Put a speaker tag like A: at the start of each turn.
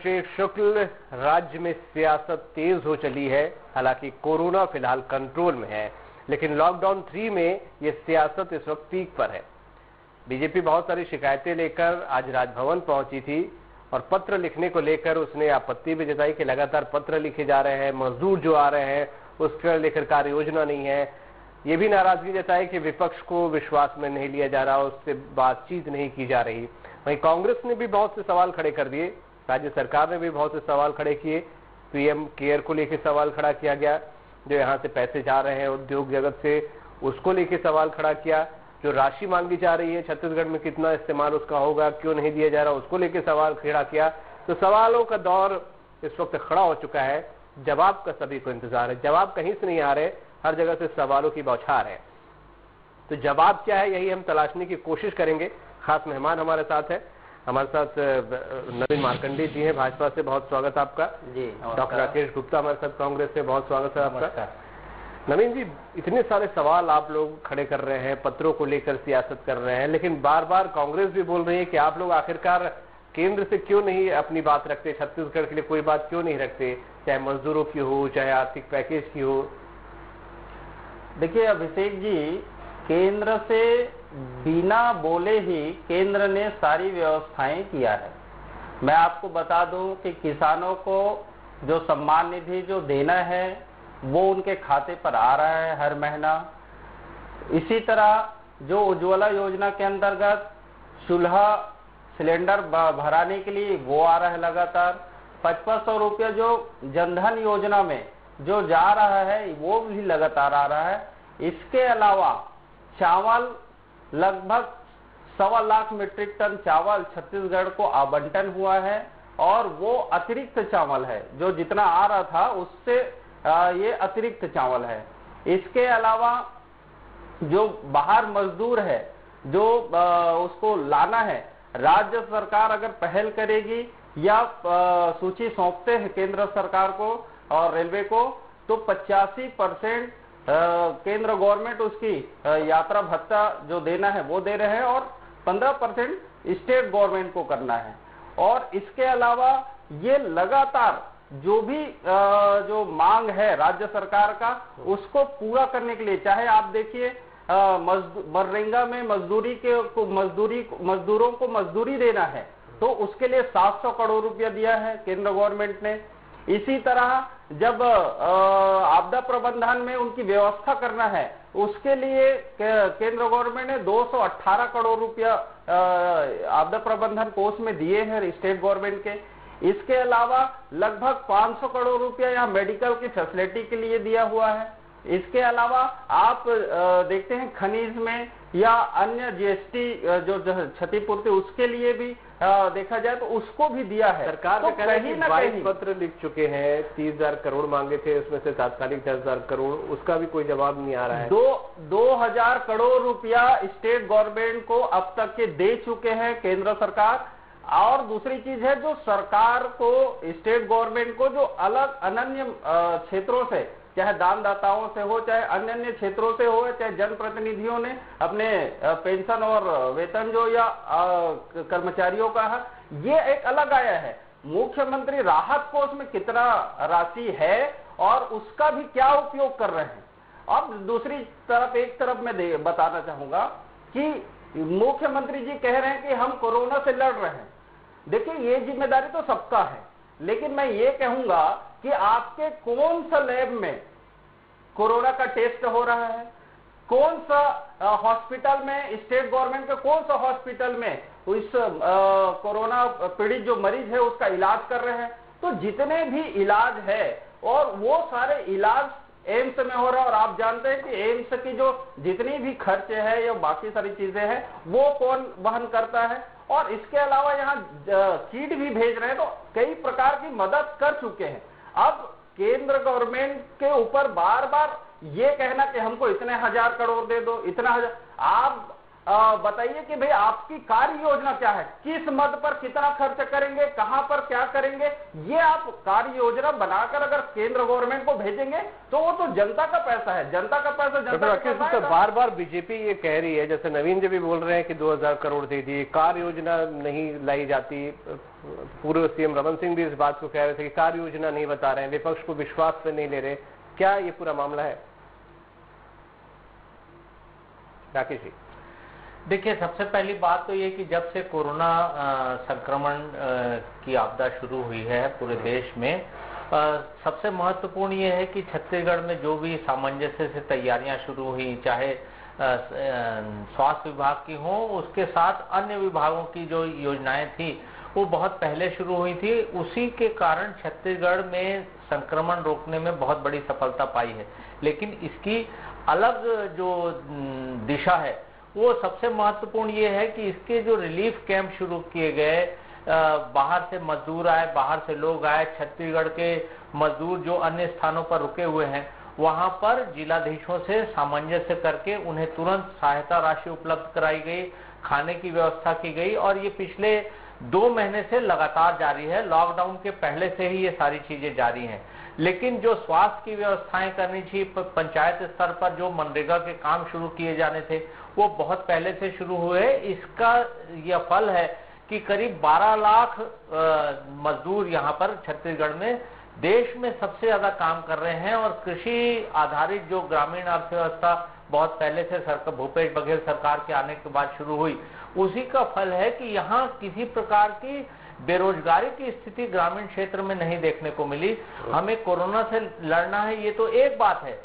A: अभिषेक शुक्ल, राज्य में सियासत तेज हो चली है। हालांकि कोरोना फिलहाल कंट्रोल में है, लेकिन लॉकडाउन 3 में ये सियासत इस वक्त पीक पर है। बीजेपी बहुत सारी शिकायतें लेकर आज राजभवन पहुंची थी और पत्र लिखने को लेकर उसने आपत्ति भी जताई कि लगातार पत्र लिखे जा रहे हैं, मजदूर जो आ रहे हैं उसका लेकर कार्य योजना नहीं है। ये भी नाराजगी जताई कि विपक्ष को विश्वास में नहीं लिया जा रहा, उससे बातचीत नहीं की जा रही। वहीं कांग्रेस ने भी बहुत से सवाल खड़े कर दिए, राज्य सरकार ने भी बहुत से सवाल खड़े किए। पीएम केयर को लेकर सवाल खड़ा किया गया, जो यहाँ से पैसे जा रहे हैं उद्योग जगत से, उसको लेकर सवाल खड़ा किया। जो राशि मांगी जा रही है छत्तीसगढ़ में कितना इस्तेमाल उसका होगा, क्यों नहीं दिया जा रहा, उसको लेकर सवाल खड़ा किया। तो सवालों का दौर इस वक्त खड़ा हो चुका है। जवाब का सभी को इंतजार है, जवाब कहीं से नहीं आ रहे, हर जगह से सवालों की बौछार है। तो जवाब क्या है, यही हम तलाशने की कोशिश करेंगे। खास मेहमान हमारे साथ है, हमारे साथ नवीन मार्कंडे जी हैं, भाजपा से, बहुत स्वागत आपका जी। डॉक्टर राकेश गुप्ता हमारे साथ, कांग्रेस से, बहुत स्वागत है आपका। नवीन जी, इतने सारे सवाल आप लोग खड़े कर रहे हैं, पत्रों को लेकर सियासत कर रहे हैं, लेकिन बार बार कांग्रेस भी बोल रही है कि आप लोग आखिरकार केंद्र से क्यों नहीं अपनी बात रखते, छत्तीसगढ़ के लिए कोई बात क्यों नहीं रखते, चाहे मजदूरों की हो, चाहे आर्थिक पैकेज की हो।
B: देखिए अभिषेक जी, केंद्र से बिना बोले ही केंद्र ने सारी व्यवस्थाएं किया है। मैं आपको बता दूं कि किसानों को जो सम्मान निधि जो देना है वो उनके खाते पर आ रहा है हर महीना। इसी तरह जो उज्ज्वला योजना के अंतर्गत चूल्हा सिलेंडर भराने के लिए वो आ रहा है लगातार। 5500 रुपया जो जनधन योजना में जो जा रहा है वो भी लगातार आ रहा है। इसके अलावा चावल लगभग 1.25 लाख मीट्रिक टन चावल छत्तीसगढ़ को आवंटन हुआ है और वो अतिरिक्त चावल है, जो जितना आ रहा था उससे ये अतिरिक्त चावल है। इसके अलावा जो बाहर मजदूर है जो उसको लाना है, राज्य सरकार अगर पहल करेगी या सूची सौंपते हैं केंद्र सरकार को और रेलवे को, तो 85% केंद्र गवर्नमेंट उसकी यात्रा भत्ता जो देना है वो दे रहे हैं और 15% स्टेट गवर्नमेंट को करना है। और इसके अलावा ये लगातार जो भी जो मांग है राज्य सरकार का उसको पूरा करने के लिए, चाहे आप देखिए मनरेगा में मजदूरों को मजदूरी देना है तो उसके लिए 700 करोड़ रुपया दिया है केंद्र गवर्नमेंट ने। इसी तरह जब आपदा प्रबंधन में उनकी व्यवस्था करना है उसके लिए केंद्र गवर्नमेंट ने 218 करोड़ रुपया आपदा प्रबंधन कोष में दिए हैं स्टेट गवर्नमेंट के। इसके अलावा लगभग 500 करोड़ रुपया यहाँ मेडिकल की फैसिलिटी के लिए दिया हुआ है। इसके अलावा आप देखते हैं खनिज में या अन्य जीएसटी जो क्षतिपूर्ति उसके लिए भी देखा जाए तो उसको भी दिया है।
A: सरकार ने कहीं ना कहीं पत्र लिख चुके हैं, 30,000 करोड़ मांगे थे, उसमें से तात्कालिक 10,000 करोड़, उसका भी कोई जवाब नहीं आ रहा है।
B: 2000 करोड़ रुपया स्टेट गवर्नमेंट को अब तक के दे चुके हैं केंद्र सरकार। और दूसरी चीज है, जो सरकार को स्टेट गवर्नमेंट को जो अलग अनन्य क्षेत्रों से, चाहे दानदाताओं से हो, चाहे अन्य क्षेत्रों से हो, चाहे जनप्रतिनिधियों ने अपने पेंशन और वेतन जो या कर्मचारियों का है, ये एक अलग आया है। मुख्यमंत्री राहत कोष में कितना राशि है और उसका भी क्या उपयोग कर रहे हैं। अब दूसरी तरफ एक तरफ मैं बताना चाहूंगा कि मुख्यमंत्री जी कह रहे हैं कि हम कोरोना से लड़ रहे हैं। देखिए ये जिम्मेदारी तो सबका है, लेकिन मैं ये कहूंगा कि आपके कौन सा लैब में कोरोना का टेस्ट हो रहा है, कौन सा हॉस्पिटल में, स्टेट गवर्नमेंट के कौन सा हॉस्पिटल में इस कोरोना पीड़ित जो मरीज है उसका इलाज कर रहे हैं। तो जितने भी इलाज है और वो सारे इलाज एम्स में हो रहा है और आप जानते हैं कि एम्स की जो जितनी भी खर्च है या बाकी सारी चीजें हैं वो कौन वहन करता है। और इसके अलावा यहाँ किट भी भेज रहे हैं, तो कई प्रकार की मदद कर चुके हैं। अब केंद्र गवर्नमेंट के ऊपर बार बार ये कहना कि हमको इतने 1000 करोड़ दे दो, इतना हजार, आप बताइए कि भाई आपकी कार्य योजना क्या है, किस मद पर कितना खर्च करेंगे, कहां पर क्या करेंगे। ये आप कार्य योजना बनाकर अगर केंद्र गवर्नमेंट को भेजेंगे तो वो तो जनता का पैसा है, जनता का पैसा जनता का पैसा है।
A: बार बार बीजेपी ये कह रही है, जैसे नवीन जी भी बोल रहे हैं कि 2000 करोड़ दे दिए, कार्य योजना नहीं लाई जाती। पूर्व सीएम रमन सिंह भी इस बात को कह रहे थे कि कार्य योजना नहीं बता रहे हैं, विपक्ष को विश्वास पे नहीं ले रहे। क्या ये पूरा मामला है? राकेश जी,
C: देखिए, सबसे पहली बात तो ये कि जब से कोरोना संक्रमण की आपदा शुरू हुई है पूरे देश में, सबसे महत्वपूर्ण ये है कि छत्तीसगढ़ में जो भी सामंजस्य से तैयारियां शुरू हुई, चाहे स्वास्थ्य विभाग की हो, उसके साथ अन्य विभागों की जो योजनाएं थी वो बहुत पहले शुरू हुई थी। उसी के कारण छत्तीसगढ़ में संक्रमण रोकने में बहुत बड़ी सफलता पाई है। लेकिन इसकी अलग जो दिशा है वो सबसे महत्वपूर्ण ये है कि इसके जो रिलीफ कैंप शुरू किए गए, बाहर से मजदूर आए, बाहर से लोग आए, छत्तीसगढ़ के मजदूर जो अन्य स्थानों पर रुके हुए हैं वहां पर जिलाधीशों से सामंजस्य करके उन्हें तुरंत सहायता राशि उपलब्ध कराई गई, खाने की व्यवस्था की गई। और ये पिछले 2 महीने से लगातार जारी है। लॉकडाउन के पहले से ही ये सारी चीजें जारी हैं। लेकिन जो स्वास्थ्य की व्यवस्थाएं करनी चाहिए, पंचायत स्तर पर जो मनरेगा के काम शुरू किए जाने थे वो बहुत पहले से शुरू हुए। इसका यह फल है कि करीब 12 लाख मजदूर यहाँ पर छत्तीसगढ़ में देश में सबसे ज्यादा काम कर रहे हैं। और कृषि आधारित जो ग्रामीण अर्थव्यवस्था बहुत पहले से सरकार, भूपेश बघेल सरकार के आने के बाद शुरू हुई, उसी का फल है कि यहाँ किसी प्रकार की बेरोजगारी की स्थिति ग्रामीण क्षेत्र में नहीं देखने को मिली। हमें कोरोना से लड़ना है, ये तो एक बात है।